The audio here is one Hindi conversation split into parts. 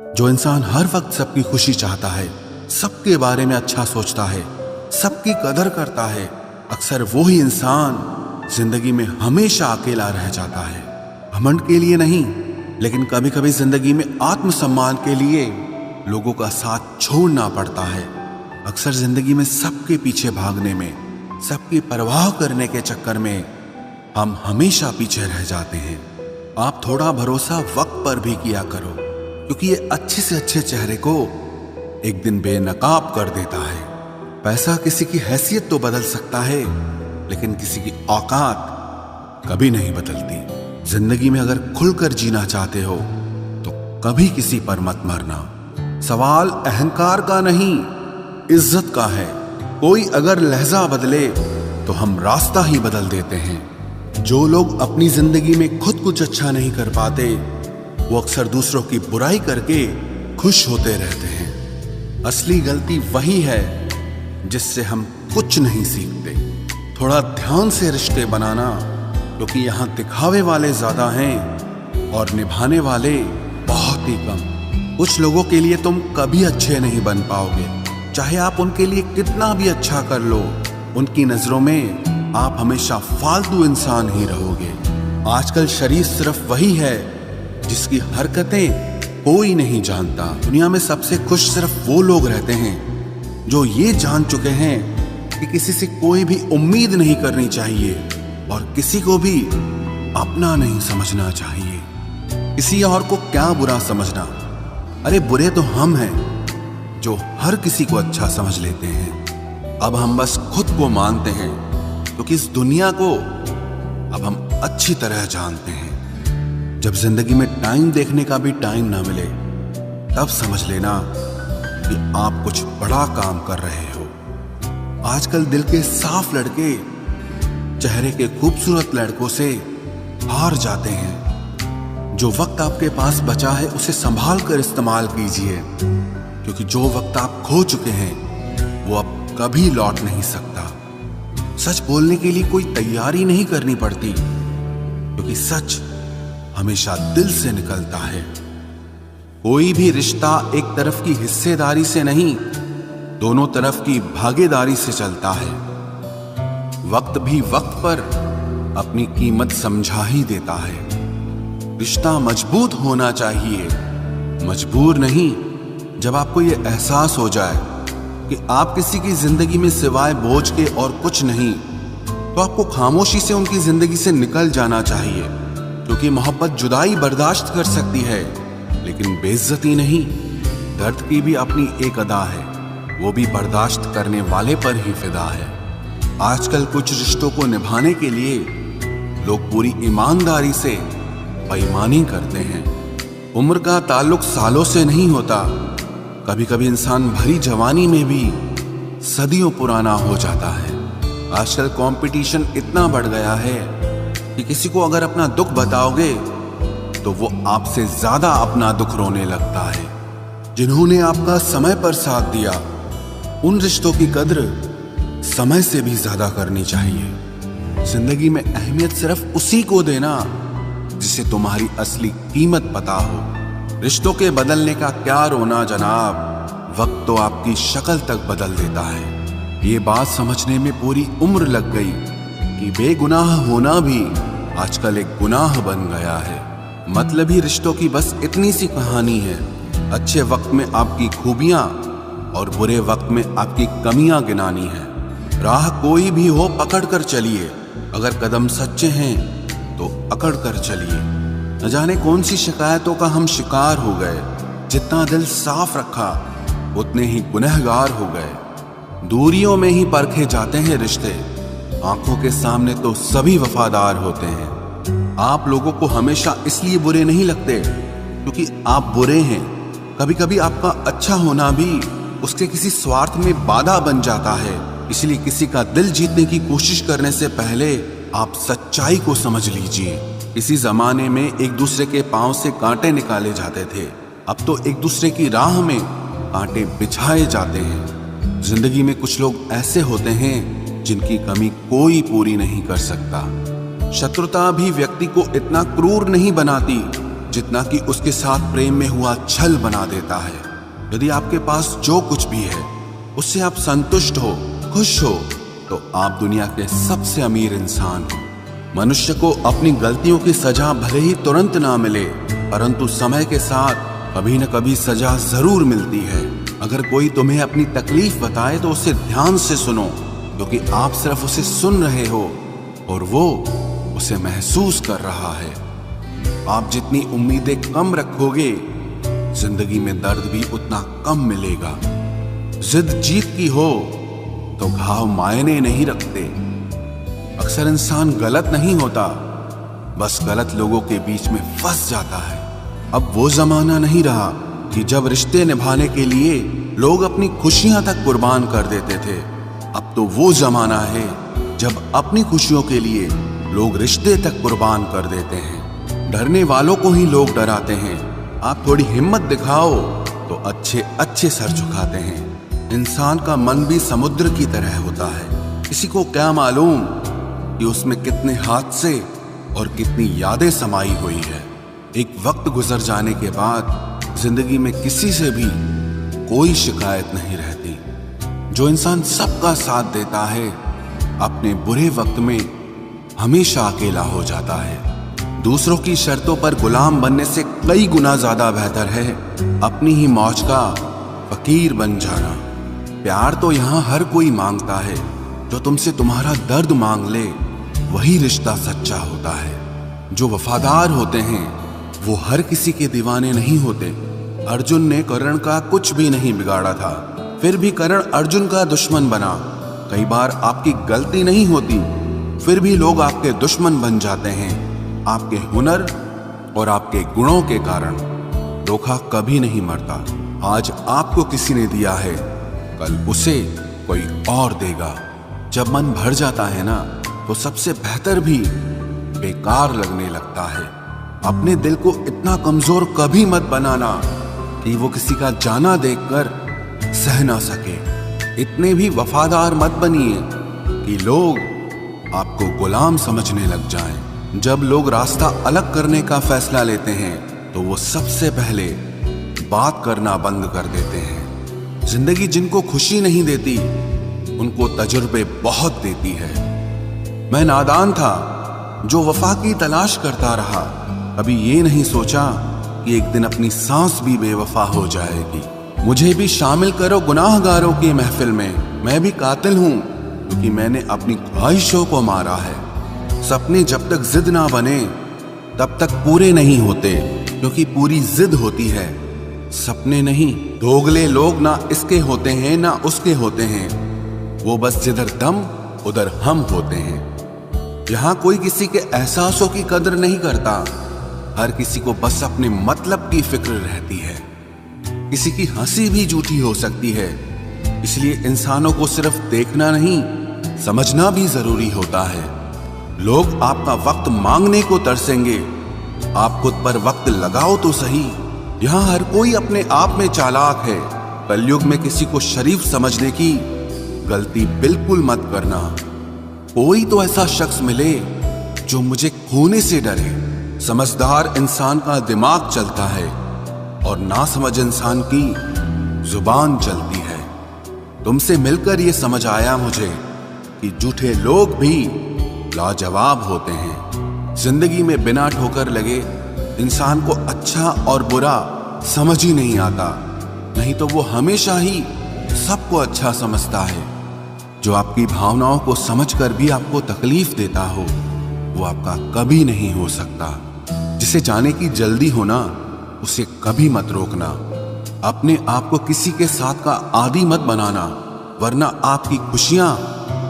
जो इंसान हर वक्त सबकी खुशी चाहता है, सबके बारे में अच्छा सोचता है, सबकी कदर करता है, अक्सर वो ही इंसान जिंदगी में हमेशा अकेला रह जाता है। घमंड के लिए नहीं, लेकिन कभी कभी जिंदगी में आत्मसम्मान के लिए लोगों का साथ छोड़ना पड़ता है। अक्सर जिंदगी में सबके पीछे भागने में, सबकी परवाह करने के चक्कर में हम हमेशा पीछे रह जाते हैं। आप थोड़ा भरोसा वक्त पर भी किया करो, क्योंकि ये अच्छे से अच्छे चेहरे को एक दिन बेनकाब कर देता है। पैसा किसी की हैसियत तो बदल सकता है, लेकिन किसी की औकात कभी नहीं बदलती। जिंदगी में अगर खुलकर जीना चाहते हो तो कभी किसी पर मत मरना। सवाल अहंकार का नहीं, इज्जत का है। कोई अगर लहजा बदले तो हम रास्ता ही बदल देते हैं। जो लोग अपनी जिंदगी में खुद कुछ अच्छा नहीं कर पाते, वो अक्सर दूसरों की बुराई करके खुश होते रहते हैं। असली गलती वही है जिससे हम कुछ नहीं सीखते। थोड़ा ध्यान से रिश्ते बनाना, क्योंकि यहाँ दिखावे वाले ज्यादा हैं और निभाने वाले बहुत ही कम। कुछ लोगों के लिए तुम कभी अच्छे नहीं बन पाओगे, चाहे आप उनके लिए कितना भी अच्छा कर लो। उनकी नजरों में आप हमेशा फालतू इंसान ही रहोगे। आजकल शरीफ सिर्फ वही है जिसकी हरकतें कोई नहीं जानता। दुनिया में सबसे खुश सिर्फ वो लोग रहते हैं जो ये जान चुके हैं कि किसी से कोई भी उम्मीद नहीं करनी चाहिए और किसी को भी अपना नहीं समझना चाहिए। किसी और को क्या बुरा समझना, अरे बुरे तो हम हैं जो हर किसी को अच्छा समझ लेते हैं। अब हम बस खुद को मानते हैं, क्योंकि इस दुनिया को अब हम अच्छी तरह जानते हैं। जब जिंदगी में टाइम देखने का भी टाइम ना मिले, तब समझ लेना कि आप कुछ बड़ा काम कर रहे हो। आजकल दिल के साफ लड़के चेहरे के खूबसूरत लड़कों से हार जाते हैं। जो वक्त आपके पास बचा है उसे संभाल कर इस्तेमाल कीजिए, क्योंकि जो वक्त आप खो चुके हैं वो अब कभी लौट नहीं सकता। सच बोलने के लिए कोई तैयारी नहीं करनी पड़ती, क्योंकि सच हमेशा दिल से निकलता है। कोई भी रिश्ता एक तरफ की हिस्सेदारी से नहीं, दोनों तरफ की भागीदारी से चलता है। वक्त भी वक्त पर अपनी कीमत समझा ही देता है। रिश्ता मजबूत होना चाहिए, मजबूर नहीं। जब आपको यह एहसास हो जाए कि आप किसी की जिंदगी में सिवाय बोझ के और कुछ नहीं, तो आपको खामोशी से उनकी जिंदगी से निकल जाना चाहिए, क्योंकि मोहब्बत जुदाई बर्दाश्त कर सकती है, लेकिन बेइज्जती नहीं। दर्द की भी अपनी एक अदा है, वो भी बर्दाश्त करने वाले पर ही फिदा है। आजकल कुछ रिश्तों को निभाने के लिए लोग पूरी ईमानदारी से बेईमानी करते हैं। उम्र का ताल्लुक सालों से नहीं होता। कभी कभी इंसान भरी जवानी में भी सदियों पुराना हो जाता है। आजकल कंपटीशन इतना बढ़ गया है कि किसी को अगर अपना दुख बताओगे तो वो आपसे ज्यादा अपना दुख रोने लगता है। जिन्होंने आपका समय पर साथ दिया, उन रिश्तों की कद्र समय से भी ज्यादा करनी चाहिए। जिंदगी में अहमियत सिर्फ उसी को देना जिसे तुम्हारी असली कीमत पता हो। रिश्तों के बदलने का क्या रोना जनाब, वक्त तो आपकी शक्ल तक बदल देता है। ये बात समझने में पूरी उम्र लग गई कि बेगुनाह होना भी आजकल एक गुनाह बन गया है। मतलबी रिश्तों की बस इतनी सी कहानी है। अच्छे वक्त में आपकी खूबियां और बुरे वक्त में आपकी कमियां गिनानी है। राह कोई भी हो पकड़ कर चलिए, अगर कदम सच्चे हैं तो अकड़ कर चलिए। न जाने कौन सी शिकायतों का हम शिकार हो गए। जितना दिल साफ रखा उतने ही गुनहगार हो गए। दूरियों में ही परखे जाते हैं रिश्ते, आंखों के सामने तो सभी वफादार होते हैं। आप लोगों को हमेशा इसलिए बुरे नहीं लगते क्योंकि आप बुरे हैं। कभी कभी आपका अच्छा होना भी उसके किसी स्वार्थ में बाधा बन जाता है। इसलिए किसी का दिल जीतने की कोशिश करने से पहले आप सच्चाई को समझ लीजिए। इसी जमाने में एक दूसरे के पांव से कांटे निकाले जाते थे, अब तो एक दूसरे की राह में कांटे बिछाए जाते हैं। जिंदगी में कुछ लोग ऐसे होते हैं जिनकी कमी कोई पूरी नहीं कर सकता। शत्रुता भी व्यक्ति को इतना क्रूर नहीं बनाती जितना कि उसके साथ प्रेम में हुआ छल बना देता है। यदि आपके पास जो कुछ भी है उससे आप संतुष्ट हो, खुश हो, तो आप दुनिया के सबसे अमीर इंसान हो। मनुष्य को अपनी गलतियों की सजा भले ही तुरंत ना मिले, परंतु समय के साथ कभी न कभी सजा जरूर मिलती है। अगर कोई तुम्हें अपनी तकलीफ बताए तो उसे ध्यान से सुनो, क्योंकि आप सिर्फ उसे सुन रहे हो और वो उसे महसूस कर रहा है। आप जितनी उम्मीदें कम रखोगे, जिंदगी में दर्द भी उतना कम मिलेगा। जिद जीत की हो तो घाव मायने नहीं रखते। अक्सर इंसान गलत नहीं होता, बस गलत लोगों के बीच में फंस जाता है। अब वो जमाना नहीं रहा कि जब रिश्ते निभाने के लिए लोग अपनी खुशियां तक कुर्बान कर देते थे। अब तो वो जमाना है जब अपनी खुशियों के लिए लोग रिश्ते तक कुर्बान कर देते हैं। डरने वालों को ही लोग डराते हैं। आप थोड़ी हिम्मत दिखाओ तो अच्छे अच्छे सर झुकाते हैं। इंसान का मन भी समुद्र की तरह होता है। किसी को क्या मालूम कि उसमें कितने हादसे और कितनी यादें समाई हुई है। एक वक्त गुजर जाने के बाद जिंदगी में किसी से भी कोई शिकायत नहीं रहती। जो इंसान सबका साथ देता है, अपने बुरे वक्त में हमेशा अकेला हो जाता है। दूसरों की शर्तों पर गुलाम बनने से कई गुना ज्यादा बेहतर है अपनी ही मौज का फकीर बन जाना। प्यार तो यहाँ हर कोई मांगता है। जो तुमसे तुम्हारा दर्द मांग ले, वही रिश्ता सच्चा होता है। जो वफादार होते हैं वो हर किसी के दीवाने नहीं होते। अर्जुन ने कर्ण का कुछ भी नहीं बिगाड़ा था, फिर भी कर्ण अर्जुन का दुश्मन बना। कई बार आपकी गलती नहीं होती, फिर भी लोग आपके दुश्मन बन जाते हैं, आपके हुनर और आपके गुणों के कारण। धोखा कभी नहीं मरता। आज आपको किसी ने दिया है, कल उसे कोई और देगा। जब मन भर जाता है ना, तो सबसे बेहतर भी बेकार लगने लगता है। अपने दिल को इतना कमजोर कभी मत बनाना कि वो किसी का जाना देखकर सह ना सके। इतने भी वफादार मत बनिए कि लोग आपको गुलाम समझने लग जाएं। जब लोग रास्ता अलग करने का फैसला लेते हैं, तो वो सबसे पहले बात करना बंद कर देते हैं। जिंदगी जिनको खुशी नहीं देती, उनको तजुर्बे बहुत देती है। मैं नादान था जो वफा की तलाश करता रहा। कभी ये नहीं सोचा कि एक दिन अपनी सांस भी बेवफा हो जाएगी। मुझे भी शामिल करो गुनाहगारों की महफिल में। मैं भी कातिल हूं क्योंकि मैंने अपनी ख्वाहिशों को मारा है। सपने जब तक जिद ना बने तब तक पूरे नहीं होते, क्योंकि पूरी जिद होती है, सपने नहीं। दोगले लोग ना इसके होते हैं ना उसके होते हैं, वो बस जिधर दम उधर हम होते हैं। यहाँ कोई किसी के एहसासों की कदर नहीं करता। हर किसी को बस अपने मतलब की फिक्र रहती है। किसी की हंसी भी झूठी हो सकती है, इसलिए इंसानों को सिर्फ देखना नहीं, समझना भी जरूरी होता है। लोग आपका वक्त मांगने को तरसेंगे, आप खुद पर वक्त लगाओ तो सही। यहाँ हर कोई अपने आप में चालाक है। कलयुग में किसी को शरीफ समझने की गलती बिल्कुल मत करना। कोई तो ऐसा शख्स मिले जो मुझे खोने से डरे। समझदार इंसान का दिमाग चलता है और नासमझ इंसान की जुबान चलती है। तुमसे मिलकर ये समझ आया मुझे कि झूठे लोग भी लाजवाब होते हैं। जिंदगी में बिना ठोकर लगे इंसान को अच्छा और बुरा समझ ही नहीं आता, नहीं तो वो हमेशा ही सबको अच्छा समझता है। जो आपकी भावनाओं को समझकर भी आपको तकलीफ देता हो, वो आपका कभी नहीं हो सकता। जिसे जाने की जल्दी हो ना, उसे कभी मत रोकना। अपने आप को किसी के साथ का आदी मत बनाना, वरना आपकी खुशियां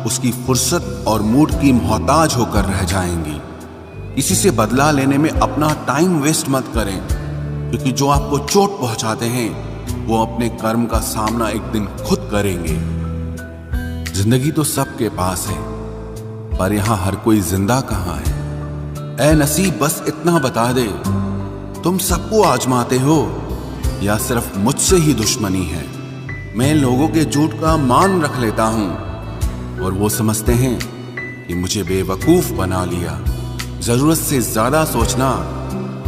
उसकी फुर्सत और मूड की मोहताज होकर रह जाएंगी। किसी से बदला लेने में अपना टाइम वेस्ट मत करें, क्योंकि जो आपको चोट पहुंचाते हैं वो अपने कर्म का सामना एक दिन खुद करेंगे। जिंदगी तो सबके पास है, पर यहां हर कोई जिंदा कहां है। ऐ नसीब बस इतना बता दे, तुम सबको आजमाते हो या सिर्फ मुझसे ही दुश्मनी है। मैं लोगों के झूठ का मान रख लेता हूं और वो समझते हैं कि मुझे बेवकूफ बना लिया। जरूरत से ज्यादा सोचना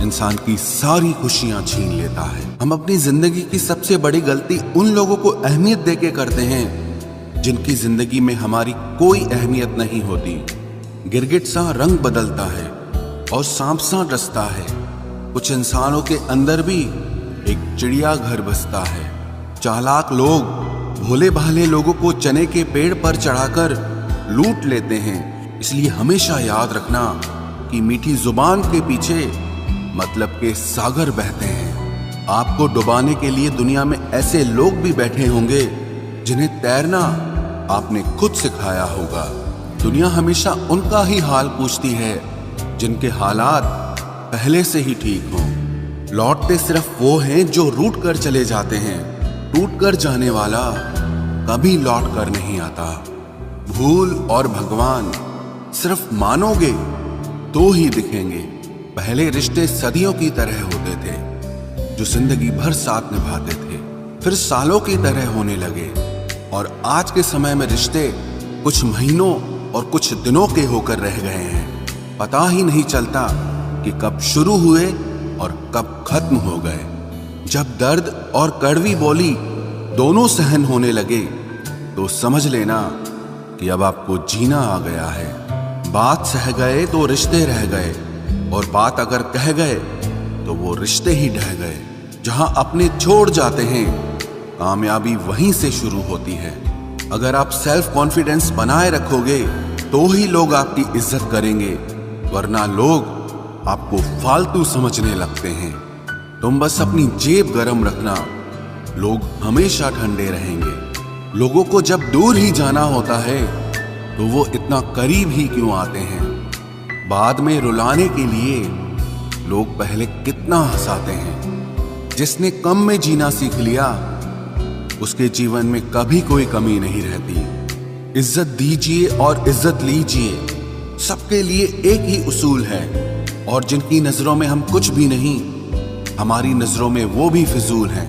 इंसान की सारी खुशियां छीन लेता है। हम अपनी जिंदगी की सबसे बड़ी गलती उन लोगों को अहमियत देके करते हैं जिनकी जिंदगी में हमारी कोई अहमियत नहीं होती। गिरगिट सा रंग बदलता है और सांप सा डसता है। कुछ इंसानों के अंदर भी एक चिड़िया घर बसता है। चालाक लोग भोले भाले लोगों को चने के पेड़ पर चढ़ाकर लूट लेते हैं। इसलिए हमेशा याद रखना कि मीठी जुबान के पीछे मतलब के सागर बहते हैं। आपको डुबाने के लिए दुनिया में ऐसे लोग भी बैठे होंगे जिन्हें तैरना आपने खुद सिखाया होगा। दुनिया हमेशा उनका ही हाल पूछती है जिनके हालात पहले से ही ठीक हों। लौटते सिर्फ वो हैं जो रूठ कर चले जाते हैं। टूट कर जाने वाला कभी लौट कर नहीं आता। भूल और भगवान सिर्फ मानोगे तो ही दिखेंगे। पहले रिश्ते सदियों की तरह होते थे जो जिंदगी भर साथ निभाते थे, फिर सालों की तरह होने लगे। और आज के समय में रिश्ते कुछ महीनों और कुछ दिनों के होकर रह गए हैं। पता ही नहीं चलता कि कब शुरू हुए और कब खत्म हो गए। जब दर्द और कड़वी बोली दोनों सहन होने लगे तो समझ लेना कि अब आपको जीना आ गया है। बात सह गए तो रिश्ते रह गए, और बात अगर कह गए तो वो रिश्ते ही ढह गए। जहां अपने छोड़ जाते हैं कामयाबी वहीं से शुरू होती है। अगर आप सेल्फ कॉन्फिडेंस बनाए रखोगे तो ही लोग आपकी इज्जत करेंगे, वरना लोग आपको फालतू समझने लगते हैं। तुम बस अपनी जेब गरम रखना, लोग हमेशा ठंडे रहेंगे। लोगों को जब दूर ही जाना होता है तो वो इतना करीब ही क्यों आते हैं। बाद में रुलाने के लिए लोग पहले कितना हंसाते हैं। जिसने कम में जीना सीख लिया उसके जीवन में कभी कोई कमी नहीं रहती। इज्जत दीजिए और इज्जत लीजिए, सबके लिए एक ही उसूल है। और जिनकी नजरों में हम कुछ भी नहीं, हमारी नजरों में वो भी फिजूल हैं।